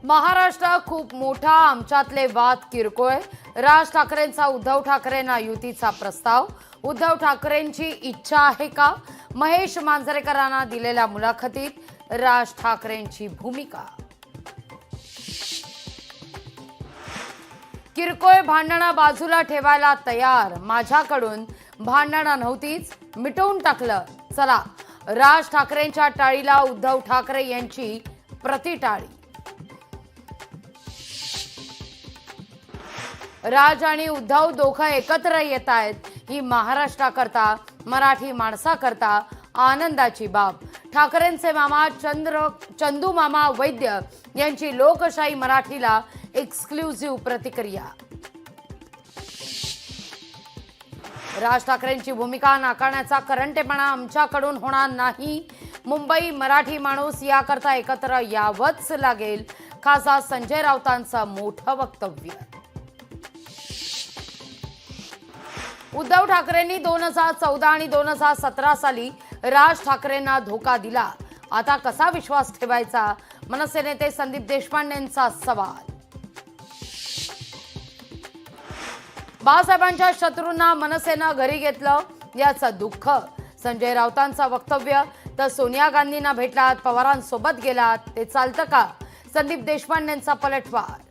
महाराष्ट्र खूप मोठा, आमच्यातले वाद किरकोळ. राज ठाकरेंचा उद्धव ठाकरेंना युतीचा प्रस्ताव. उद्धव ठाकरेंची इच्छा आहे का? महेश मांजरेकरांना दिलेल्या मुलाखतीत राज ठाकरेंची भूमिका. किरकोळ भांडणं बाजूला ठेवायला तयार. माझ्याकडून भांडणं नव्हतीच, मिटवून टाकलं. चला, राज ठाकरेंच्या टाळीला उद्धव ठाकरे यांची प्रतिटाळी. राज आणि उद्धव दोघं एकत्र येत आहेत. ही महाराष्ट्राकरता, मराठी माणसाकरता आनंदाची बाब. ठाकरेंचे मामा चंदू मामा वैद्य यांची लोकशाही मराठीला एक्सक्लुझिव्ह प्रतिक्रिया. राज ठाकरेंची भूमिका नाकारण्याचा करंटेपणा आमच्याकडून होणार नाही. मुंबई मराठी माणूस याकरता एकत्र यावंच लागेल. खासदार संजय राऊतांचं मोठं वक्तव्य. उद्धव ठाकरेंनी 2014 आणि 2017 साली राज ठाकरेंना धोका दिला. आता कसा विश्वास ठेवायचा? मनसे नेते संदीप देशपांडेंचा सवाल. बाळासाहेबांच्या शत्रूंना मनसेनं घरी घेतलं याचं दुःख. संजय राऊतांचं वक्तव्य. तर सोनिया गांधींना भेटलात, पवारांसोबत गेलात, ते चालतं का? संदीप देशपांडेंचा पलटवार.